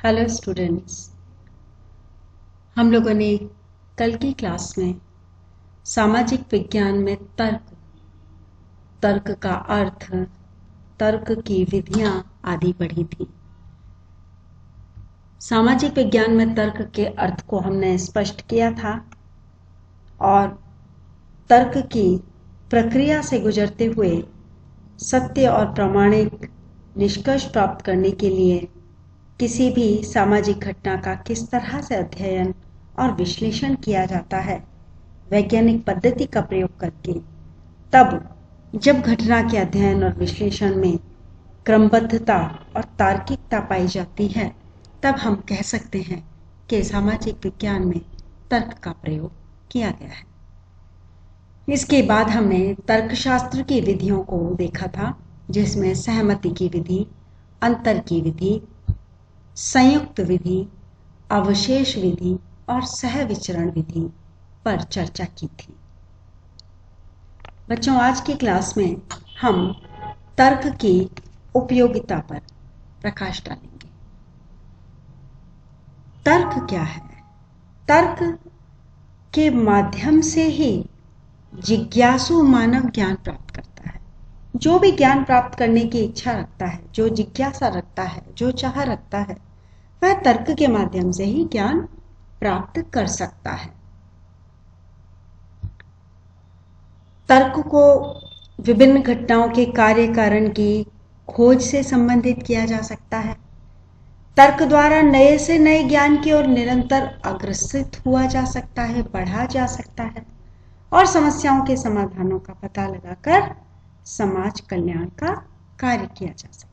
Hello students. हम लोगों ने कल की क्लास में सामाजिक विज्ञान में तर्क, तर्क का अर्थ, तर्क की विधियां आदि पढ़ी थी। सामाजिक विज्ञान में तर्क के अर्थ को हमने स्पष्ट किया था और तर्क की प्रक्रिया से गुजरते हुए सत्य और प्रामाणिक निष्कर्ष प्राप्त करने के लिए किसी भी सामाजिक घटना का किस तरह से अध्ययन और विश्लेषण किया जाता है वैज्ञानिक पद्धति का प्रयोग करके, तब जब घटना के अध्ययन और विश्लेषण में क्रमबद्धता और तार्किकता पाई जाती है, तब हम कह सकते हैं कि सामाजिक विज्ञान में तर्क का प्रयोग किया गया है। इसके बाद हमने तर्कशास्त्र की विधियों को देखा था, जिसमें सहमति की विधि, अंतर की विधि, संयुक्त विधि, अवशेष विधि और सहविचरण विधि पर चर्चा की थी। बच्चों, आज की क्लास में हम तर्क की उपयोगिता पर प्रकाश डालेंगे। तर्क क्या है? तर्क के माध्यम से ही जिज्ञासु मानव ज्ञान प्राप्त करता है। जो भी ज्ञान प्राप्त करने की इच्छा रखता है, जो जिज्ञासा रखता है, जो चाह रखता है, वह तर्क के माध्यम से ही ज्ञान प्राप्त कर सकता है। तर्क को विभिन्न घटनाओं के कार्य कारण की खोज से संबंधित किया जा सकता है। तर्क द्वारा नए से नए ज्ञान की ओर निरंतर अग्रसित हुआ जा सकता है, बढ़ा जा सकता है और समस्याओं के समाधानों का पता लगाकर समाज कल्याण का कार्य किया जा सकता है।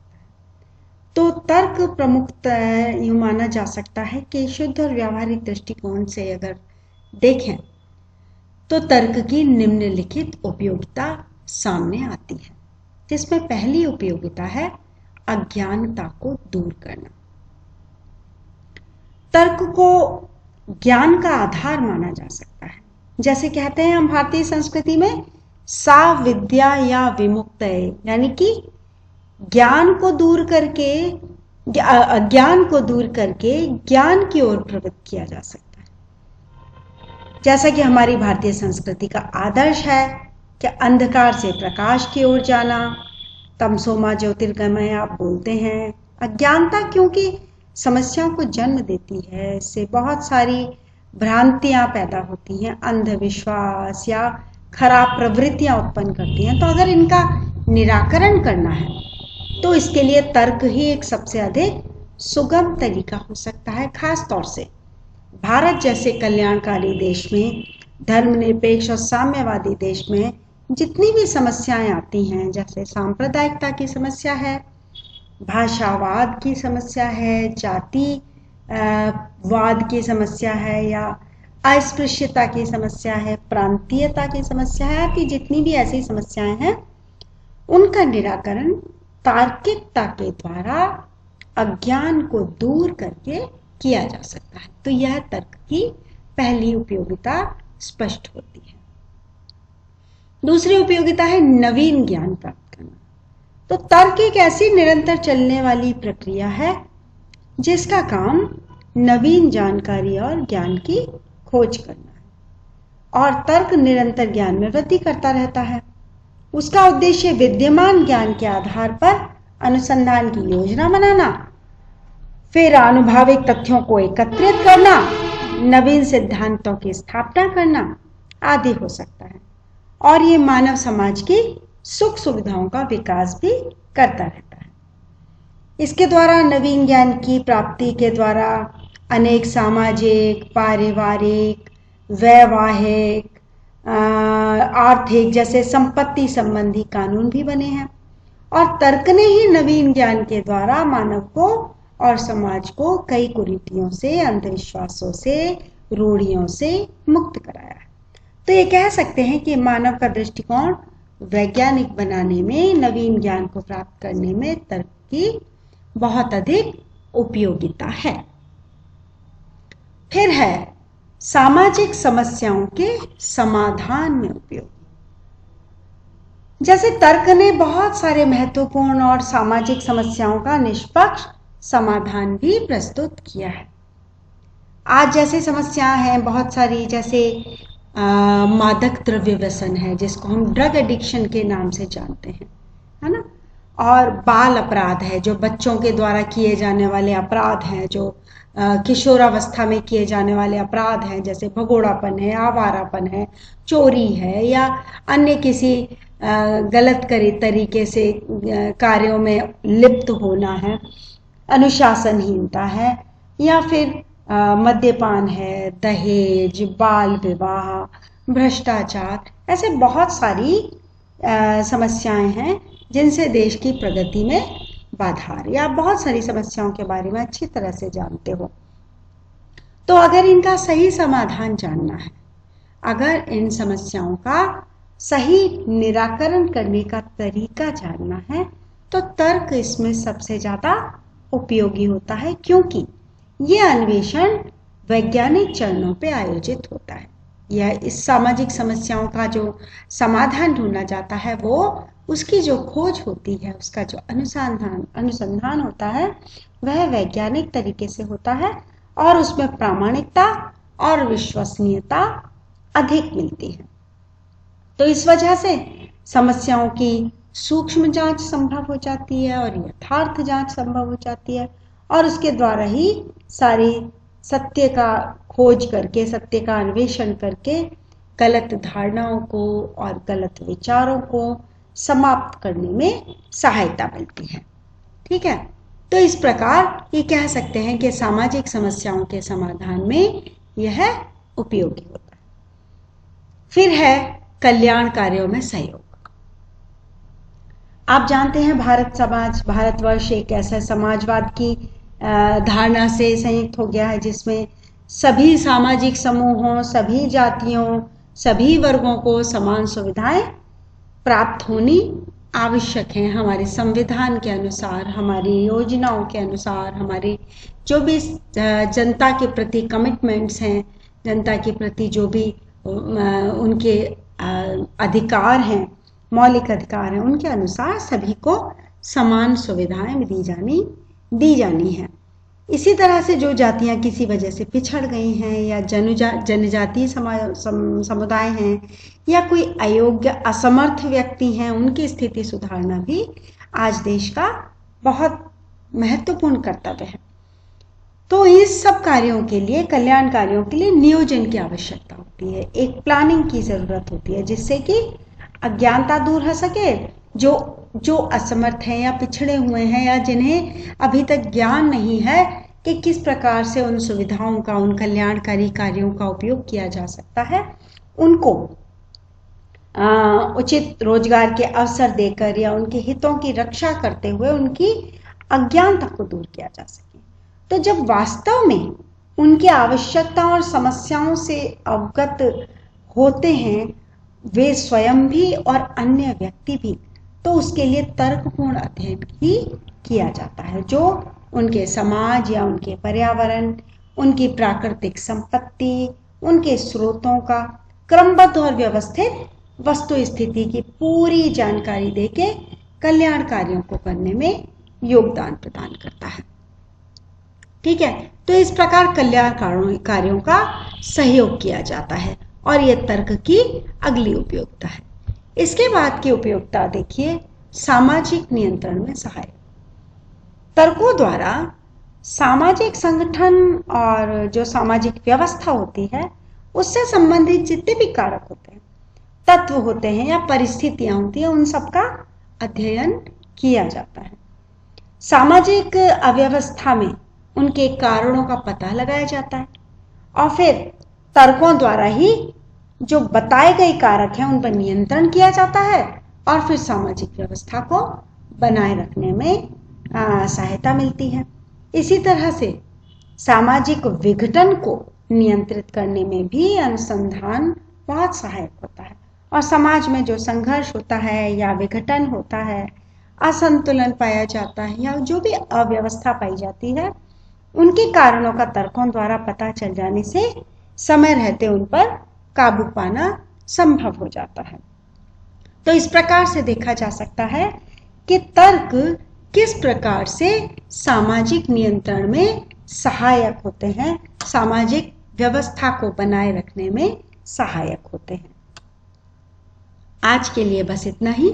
तो तर्क प्रमुखतः यूं माना जा सकता है कि शुद्ध और व्यावहारिक दृष्टिकोण से अगर देखें तो तर्क की निम्नलिखित उपयोगिता सामने आती है, जिसमें पहली उपयोगिता है अज्ञानता को दूर करना। तर्क को ज्ञान का आधार माना जा सकता है। जैसे कहते हैं हम भारतीय संस्कृति में सा विद्या या विमुक्त, यानी कि ज्ञान को दूर करके, अज्ञान को दूर करके ज्ञान की ओर प्रवृत्त किया जा सकता है। जैसा कि हमारी भारतीय संस्कृति का आदर्श है कि अंधकार से प्रकाश की ओर जाना, तमसो मा ज्योतिर्गमय आप बोलते हैं। अज्ञानता क्योंकि समस्याओं को जन्म देती है, इससे बहुत सारी भ्रांतियां पैदा होती हैं, अंधविश्वास या खराब प्रवृत्तियां उत्पन्न करती हैं। तो अगर इनका निराकरण करना है तो इसके लिए तर्क ही एक सबसे अधिक सुगम तरीका हो सकता है। खास तौर से भारत जैसे कल्याणकारी देश में, धर्मनिरपेक्ष और साम्यवादी देश में जितनी भी समस्याएं आती हैं, जैसे सांप्रदायिकता की समस्या है, भाषावाद की समस्या है, जाति वाद की समस्या है, या अस्पृश्यता की समस्या है, प्रांतीयता की समस्या है, आदि जितनी भी ऐसी समस्याएं हैं, उनका निराकरण तार्किकता के द्वारा अज्ञान को दूर करके किया जा सकता है। तो यह तर्क की पहली उपयोगिता स्पष्ट होती है। दूसरी उपयोगिता है नवीन ज्ञान प्राप्त करना। तो तर्क एक ऐसी निरंतर चलने वाली प्रक्रिया है जिसका काम नवीन जानकारी और ज्ञान की खोज करना है, और तर्क निरंतर ज्ञान में वृद्धि करता रहता है। उसका उद्देश्य विद्यमान ज्ञान के आधार पर अनुसंधान की योजना बनाना, फिर आनुभाविक तथ्यों को एकत्रित करना, नवीन सिद्धांतों की स्थापना करना आदि हो सकता है। और ये मानव समाज की सुख सुविधाओं का विकास भी करता रहता है। इसके द्वारा नवीन ज्ञान की प्राप्ति के द्वारा अनेक सामाजिक, पारिवारिक, वैवाहिक, आर्थिक जैसे संपत्ति संबंधी कानून भी बने हैं, और तर्क ने ही नवीन ज्ञान के द्वारा मानव को और समाज को कई कुरीतियों से, अंधविश्वासों से, रूढ़ियों से मुक्त कराया है। तो ये कह सकते हैं कि मानव का दृष्टिकोण वैज्ञानिक बनाने में, नवीन ज्ञान को प्राप्त करने में तर्क की बहुत अधिक उपयोगिता है। फिर है सामाजिक समस्याओं के समाधान में उपयोग। जैसे तर्क ने बहुत सारे महत्वपूर्ण और सामाजिक समस्याओं का निष्पक्ष समाधान भी प्रस्तुत किया है। आज जैसे समस्याएं हैं बहुत सारी, जैसे मादक द्रव्य व्यसन है जिसको हम ड्रग एडिक्शन के नाम से जानते हैं, है ना, और बाल अपराध है जो बच्चों के द्वारा किए जाने वाले अपराध हैं, जो किशोरावस्था में किए जाने वाले अपराध हैं, जैसे भगोड़ापन है, आवारापन है, चोरी है, या अन्य किसी गलत तरीके से कार्यों में लिप्त होना है, अनुशासनहीनता है, या फिर मद्यपान है, दहेज, बाल विवाह, भ्रष्टाचार, ऐसे बहुत सारी समस्याएं हैं जिनसे देश की प्रगति में बाधा आ रही है। आप बहुत सारी समस्याओं के बारे में अच्छी तरह से जानते हो। तो अगर इनका सही समाधान जानना है, अगर इन समस्याओं का सही निराकरण करने का तरीका जानना है, तो तर्क इसमें सबसे ज्यादा उपयोगी होता है, क्योंकि यह अन्वेषण वैज्ञानिक चरणों पे आयोजित होता है। यह इस सामाजिक समस्याओं का जो समाधान ढूंढा जाता है, वो उसकी जो खोज होती है, उसका जो अनुसंधान होता है, वह वैज्ञानिक तरीके से होता है और उसमें प्रामाणिकता और विश्वसनीयता अधिक मिलती है। तो इस वजह से समस्याओं की सूक्ष्म जांच संभव हो जाती है और यथार्थ जांच संभव हो जाती है, और उसके द्वारा ही सारी सत्य का खोज करके, सत्य का अन्वेषण करके गलत धारणाओं को और गलत विचारों को समाप्त करने में सहायता मिलती है। ठीक है, तो इस प्रकार ये कह सकते हैं कि सामाजिक समस्याओं के समाधान में यह उपयोगी होता है। फिर है कल्याण कार्यों में सहयोग। आप जानते हैं भारतवर्ष एक ऐसा समाजवाद की धारणा से संयुक्त हो गया है जिसमें सभी सामाजिक समूहों, सभी जातियों, सभी वर्गों को समान सुविधाएं प्राप्त होनी आवश्यक है। हमारे संविधान के अनुसार, हमारी योजनाओं के अनुसार, हमारी जो भी जनता के प्रति कमिटमेंट्स हैं, जनता के प्रति जो भी उनके अधिकार हैं, मौलिक अधिकार हैं, उनके अनुसार सभी को समान सुविधाएं दी जानी है। इसी तरह से जो जातियां किसी वजह से पिछड़ गई हैं, या जनजातीय समुदाय हैं, या कोई अयोग्य असमर्थ व्यक्ति हैं, उनकी स्थिति सुधारना भी आज देश का बहुत महत्वपूर्ण कर्तव्य है। तो इस सब कार्यों के लिए, कल्याण कार्यों के लिए नियोजन की आवश्यकता होती है, एक प्लानिंग की जरूरत होती है, जिससे कि अज्ञानता दूर हो सके। जो असमर्थ हैं या पिछड़े हुए हैं, या जिन्हें अभी तक ज्ञान नहीं है कि किस प्रकार से उन सुविधाओं का, उन कल्याणकारी कार्यों का उपयोग किया जा सकता है, उनको उचित रोजगार के अवसर देकर या उनके हितों की रक्षा करते हुए उनकी अज्ञानता को दूर किया जा सके। तो जब वास्तव में उनकी आवश्यकता और समस्याओं से अवगत होते हैं वे स्वयं भी और अन्य व्यक्ति भी, तो उसके लिए तर्कपूर्ण अध्ययन ही किया जाता है, जो उनके समाज या उनके पर्यावरण, उनकी प्राकृतिक संपत्ति, उनके स्रोतों का क्रमबद्ध और व्यवस्थित वस्तु स्थिति की पूरी जानकारी देके कल्याण कार्यों को करने में योगदान प्रदान करता है। ठीक है, तो इस प्रकार कल्याण कार्यों का सहयोग किया जाता है, और यह तर्क की अगली उपयोगिता है। इसके बाद की उपयोगिता देखिए, सामाजिक नियंत्रण में सहायक। तर्कों द्वारा सामाजिक संगठन और जो सामाजिक व्यवस्था होती है, उससे संबंधित जितने भी कारक होते हैं, तत्व होते हैं या परिस्थितियां होती हैं, उन सबका अध्ययन किया जाता है। सामाजिक अव्यवस्था में उनके कारणों का पता लगाया जाता है, और फिर तर्कों द्वारा ही जो बताए गए कारक हैं उन पर नियंत्रण किया जाता है, और फिर सामाजिक व्यवस्था को बनाए रखने में सहायता मिलती है। इसी तरह से सामाजिक विघटन को नियंत्रित करने में भी अनुसंधान बहुत सहायक होता है, और समाज में जो संघर्ष होता है या विघटन होता है, असंतुलन पाया जाता है, या जो भी अव्यवस्था पाई जाती है, उनके कारणों का तर्कों द्वारा पता चल जाने से समय रहते उन पर काबू पाना संभव हो जाता है। तो इस प्रकार से देखा जा सकता है कि तर्क किस प्रकार से सामाजिक नियंत्रण में सहायक होते हैं, सामाजिक व्यवस्था को बनाए रखने में सहायक होते हैं। आज के लिए बस इतना ही।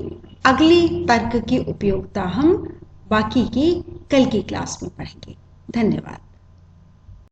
अगली तर्क की उपयोगिता हम बाकी की कल की क्लास में पढ़ेंगे। धन्यवाद।